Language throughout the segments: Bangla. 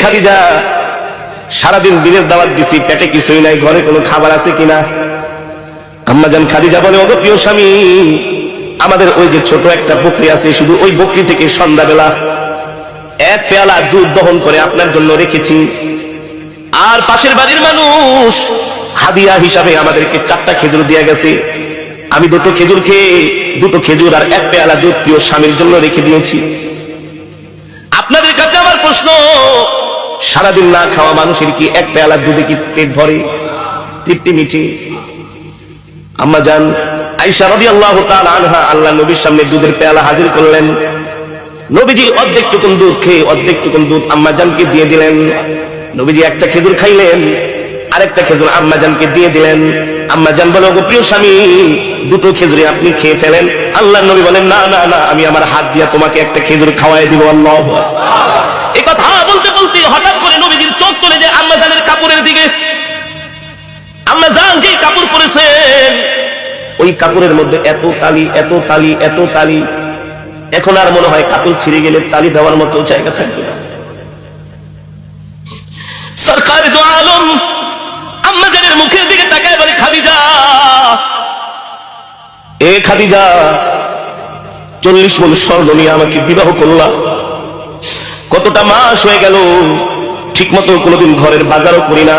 খাদিজা, সারাদিন দিনের দাওয়াত দিছি, পেটে কিছুই নাই, ঘরে কোনো খাবার আছে কিনা? আম্মাজান খাদিজা বলে, ওগো প্রিয় স্বামী, আমাদের ওই যে ছোট একটা বকরি আছে, শুধু ওই বকরি থেকে সন্ধ্যাবেলা এক পেয়ালা দুধ দহন করে আপনার জন্য রেখেছি। আর পাশের বাড়ির মানুষ হাদিয়া হিসাবে আমাদেরকে 4টা খেজুর দিয়ে গেছে। আমি 2টো খেজুর খেয়ে 2টো খেজুর আর এক পেয়ালা দুধ প্রিয় স্বামীর জন্য রেখে দিয়েছি। আপনাদের কাছে আমার প্রশ্ন, সারাদিন না খাওয়া মানুষের কি এক পেয়ালা দুধে কি পেট ভরে, তৃপ্তি মিটে? আম্মাজান আয়েশা রাদিয়াল্লাহু তাআলা আনহা আল্লাহ নবীর সামনে দুধের পেয়ালা হাজির করলেন। নবীজি অর্ধেক টুকুন দুধ খেয়ে অর্ধেক টুকুন দুধ আম্মাজানকে দিয়ে দিলেন। নবীজি একটা খেজুর খাইলেন, আরেকটা খেজুর আম্মাজানকে দিয়ে দিলেন। আম্মাজান বলে, ওগো প্রিয় স্বামী, 2টো খেজুরে আপনি খেয়ে ফেলেন। আল্লাহর নবী বলেন, না না না, আমি আমার হাত দিয়ে তোমাকে একটা খেজুর খাওয়াই দিব। আল্লাহু আকবার। এই কথা বলতে বলতে হঠাৎ করে নবীজির চোখ চলে যায় আম্মাজানের কাপড়ের দিকে। আম্মাজান যে কাপড় পরেছেন, ওই কাপড়ের মধ্যে এত তালি, এত তালি, এত তালি, এখন আর মনে হয় কাপড় ছিঁড়ে গেলে তালি দেওয়ার মতো জায়গা থাকবে না। সরকার দো আলম আম্মাজানের মুখের দিকে তাকায় বলে, খাদিজা, এ খাদিজা, 40 মণ স্বর্ণ নিয়ে আমাকে বিবাহ করলা, কতটা মাস হয়ে গেল, ঠিক মতো কোনোদিন ঘরের বাজারও করি না,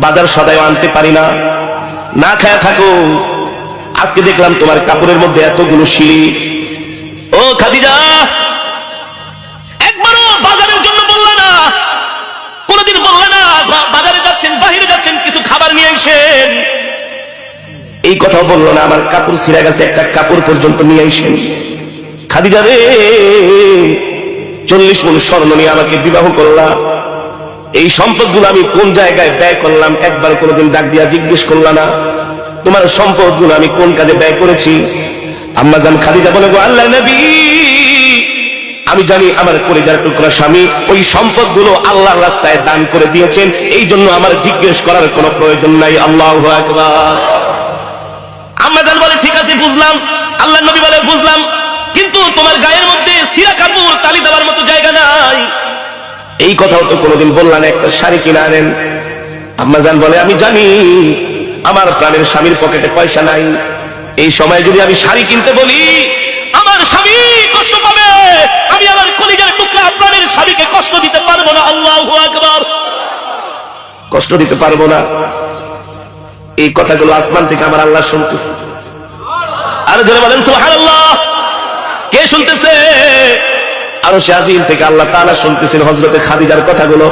বাজার সদাইও আনতে পারি না, না খায়া থাকো। আজকে দেখলাম তোমার কাপড়ের মধ্যে এতগুলো শিলি। ও খাদিজা, একবারও বাজারের জন্য বললা না, কোনদিন বললা না বাজারে যাচ্ছেন, বাহিরে যাচ্ছেন, কিছু খাবার নিয়ে আসেন, এই কথাও বললো না। আমার কাপড় ছিঁড়ে গেছে, একটা কাপড় পর্যন্ত নিয়ে আসেন। খাদিজা রে, 40 মণ স্বর্ণ নিয়ে আমাকে বিবাহ করলা, এই সম্পদগুলো আমি কোন জায়গায় ব্যয় করলাম একবার কোনোদিন ডাক দিয়া জিজ্ঞেস করলা না? তোমার সম্পদগুলো আমি কোন কাজে ব্যয় করেছি? আম্মাজান খাদিজা বলে, গো আল্লাহর নবী, আমি জানি আমার কলিজার টুকরা স্বামী ওই সম্পদগুলো আল্লাহর রাস্তায় দান করে দিয়েছেন, এই জন্য আমার জিজ্ঞেস করার কোনো প্রয়োজন নাই। আল্লাহু আকবার। আম্মাজান বলে, ঠিক আছে বুঝলাম। আল্লাহর নবী বলে, বুঝলাম, কিন্তু তোমার গায়ের মধ্যে ছিঁড়া কাপড় তালি দেওয়ার মতো জায়গা নাই, এই কথাও তো কোনোদিন বললা না, একটা শাড়ি কিনে আনেন। আম্মাজান বলে, আমি জানি আমার প্রাণের স্বামীর পকেটে পয়সা নাই, এই সময় যদি আমি শাড়ি কিনতে বলি আমার স্বামী কষ্ট পাবে, আমি আমার কলিজার টুকরা প্রাণের স্বামীকে কষ্ট দিতে পারবো না। আল্লাহু আকবার। কষ্ট দিতে পারবো না, এই কথাগুলো আসমান থেকে আমার আল্লাহ শুনতেছে। আর জোরে বলেন সুবহানাল্লাহ। কে শুনতেছে? আরশে আজিম থেকে আল্লাহ তাআলা শুনতেছেন হযরতে খাদিজার কথাগুলো।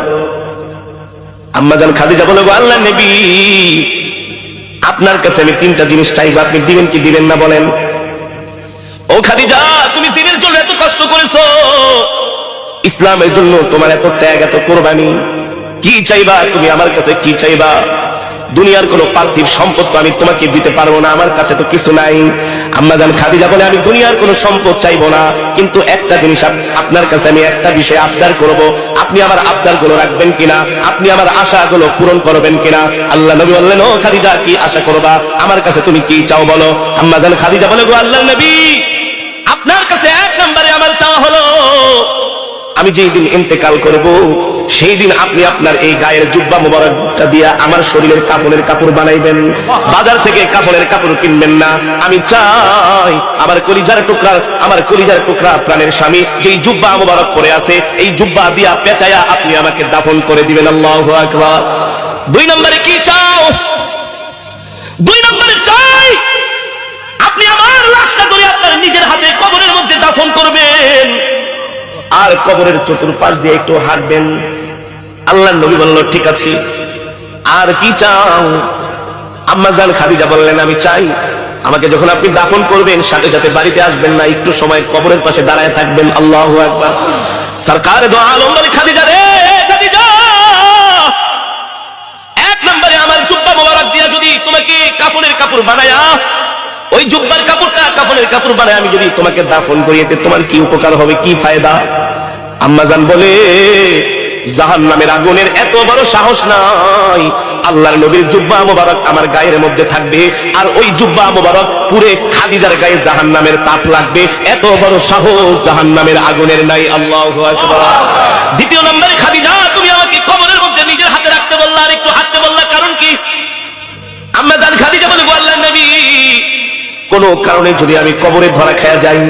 আম্মাজান খাদিজা বলে, গো আল্লাহর নবী, আপনার কাছে আমি 3টা জিনিস চাইবো, আপনি দিবেন কি দিবেন না বলেন? ও খাদিজা, তুমি দিনের জন্য এত কষ্ট করেছো, ইসলামের জন্য তোমার এত ত্যাগ, এত কোরবানি, কি চাইবা তুমি আমার কাছে? কি চাইবা? দুনিয়ার কোন পার্থিব সম্পদ তো আমি তোমাকে দিতে পারবো না, আমার কাছে তো কিছু নাই। আম্মাজান খাদিজা বলে, আমি দুনিয়ার কোন সম্পদ চাইবো না, কিন্তু একটা জিনিস আপনার কাছে আমি একটা বিষয় আবদার করব, আপনি আমার আবদারগুলো রাখবেন কিনা, আপনি আমার আশাগুলো পূরণ করবেন কিনা? আল্লাহ নবী বললেন, ও খাদিজা, কি আশা করবা? আমার কাছে তুমি কি চাও বলো? আম্মাজান খাদিজা বলে, গো আল্লাহর নবী, আপনার কাছে 1 নম্বরে আমার চাওয়া হলো, আমি যেই দিন ইন্তেকাল করব সেই দিন আপনি আপনার এই গায়ের জুব্বা মুবারকটা দিয়া আমার শরীরের কাফনের কাপড় বানাইবেন, বাজার থেকে কাফনের কাপড় কিনবেন না। আমি চাই আমার কলিজার টুকরা প্রাণের স্বামী যেই জুব্বা মুবারক পরে আছে, এই জুব্বা দিয়া পেঁচায়া আপনি আমাকে দাফন করে দিবেন। আল্লাহু আকবার। 2 নম্বরে কি চাও? 2 নম্বরে চাই আপনি আমার লাশটা ধরে আপনার নিজের হাতে কবরের মধ্যে দাফন করবেন, আর কবরের চতুর্পাশ দিয়ে একটু হাঁটবেন। আল্লাহর নবী বলল, ঠিক আছে। আর কি চাও? আম্মাজান খাদিজা বললেন, আমি চাই আমাকে যখন আপনি দাফন করবেন সাথে সাথে বাড়িতে আসবেন না, একটু সময় কবরের পাশে দাঁড়ায় থাকবেন। আল্লাহু আকবার। সরকার দো আলম বলে, খাদিজা রে, খাদিজা, 1 নম্বরে আমার জুব্বা মোবারক দিয়া যদি তোমাকে কাফনের কাপড় বানায়া, ওই জুব্বার কাপড়টা কাফনের কাপড় বানায় আমি যদি তোমাকে দাফন করি, এতে তোমার কি উপকার হবে, কি ফায়দা? আম্মাজান বলে, জাহান্নামের আগুনের এত বড় সাহস নাই, আল্লাহর নবীর জুব্বা মোবারক আমার গায়ের মধ্যে থাকবে, আর ওই জুব্বা মোবারক পুরে খাদিজার গায়ে জাহান্নামের তাপ লাগবে, এত বড় সাহস জাহান্নামের আগুনের নাই। আল্লাহু আকবার। 2 নম্বরে, খাদিজা, তুমি কোনো কারণে যদি আমি কবরে ধরা খেয়া যাই,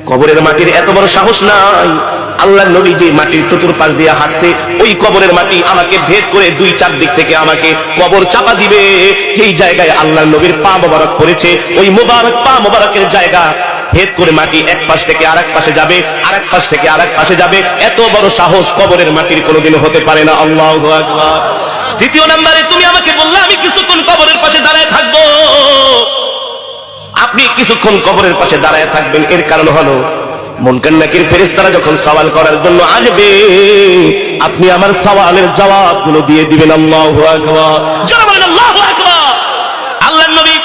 কবরের মাটির এত বড় সাহস নাই। আল্লাহ নবী যে মাটির চতুর্পাশ দিয়ে হাঁটছে, ওই কবরের মাটি আমাকে ভেদ করে 2-4 দিক থেকে আমাকে কবর চাপা দিবে। এই জায়গায় আল্লাহ নবীর পা মোবারক পড়েছে, ওই মোবারক পা মোবারকের জায়গা ভেদ করে মাটি এক পাশ থেকে আরেক পাশে যাবে, আরেক পাশ থেকে আরেক পাশে যাবে। এত বড় সাহস কবরের মাটির কোনোদিন হতে পারে না। আল্লাহু আকবার। দ্বিতীয় নম্বরে, তুমি আমাকে বললে আমি কিছুক্ষণ কবরের পাশে দাঁড়ায় থাকবো। আপনি কিছুক্ষণ কবরের পাশে দাঁড়ায় থাকবেন, এর কারণ হলো মুনকার নাকির ফেরেশতারা যখন সওয়াল করার জন্য আসবে, আপনি আমার সওয়ালের জবাবগুলো দিয়ে দিবেন। আল্লাহু আকবার। যারা বলেন আল্লাহু আকবার। আল্লাহর নবী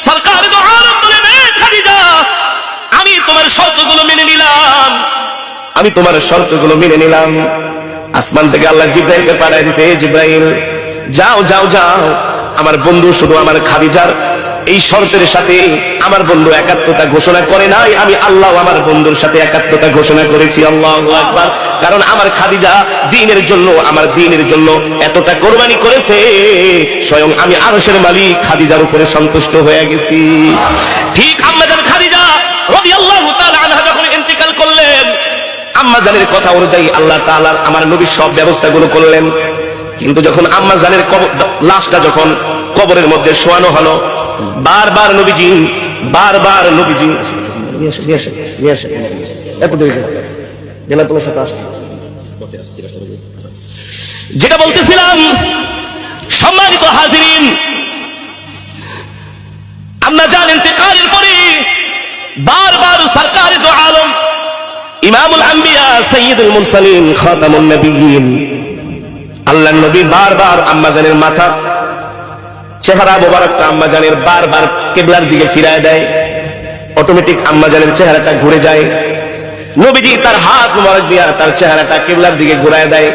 সরকার দো আলম বলেন, এ খাদিজা, আমি তোমার শর্তগুলো মেনে নিলাম, আমি তোমার শর্তগুলো মেনে নিলাম। আসমান থেকে আল্লাহ জিবরাইলকে পাঠিয়ে দিয়েছে, এ জিবরাইল, যাও যাও যাও, আমার বন্ধু শুধু আমার খাদিজার এই শর্তের সাথে আমার বন্ধু একাত্মতা ঘোষণা করে নাই, আমি আল্লাহ আমার বন্ধুর সাথে একাত্মতা ঘোষণা করেছি। আল্লাহু আকবার। কারণ আমার খাদিজা দ্বীনের জন্য, আমার দ্বীনের জন্য এতটা কোরবানি করেছে, স্বয়ং আমি আরশের মালিক খাদিজার উপরে সন্তুষ্ট হয়ে গেছি। ঠিক আম্মাজান খাদিজা রাদিয়াল্লাহু তাআলা আনহা যখন ইন্তিকাল করলেন, আম্মাজানের কথা অনুযায়ী আল্লাহ তাআলা আমার নবী সব ব্যবস্থাগুলো করলেন। কিন্তু যখন আম্মাজানের লাশটা যখন কবরের মধ্যে শোয়ানো হলো, বারবার নবীজি যেটা বলতেছিলাম, সম্মানিত হাজিরিন, আম্মাজান ইন্তেকালের পরে বারবার সরকারে দো আলম ইমামুল আম্বিয়া সাইয়্যিদুল মুরসালিন খাতামুন নবিয়্যিন আল্লাহর নবী বারবার আম্মাজানের মাথা, চেহারা মোবারকটা আম্মাজানের বারবার কিবলার দিকে ফিরায় দেয়। অটোমেটিক আম্মাজানের চেহারাটা ঘুরে যায়। নবীজি তার হাত মোবারক দিয়ে তার চেহারাটা কিবলার দিকে ঘুরায় দেয়।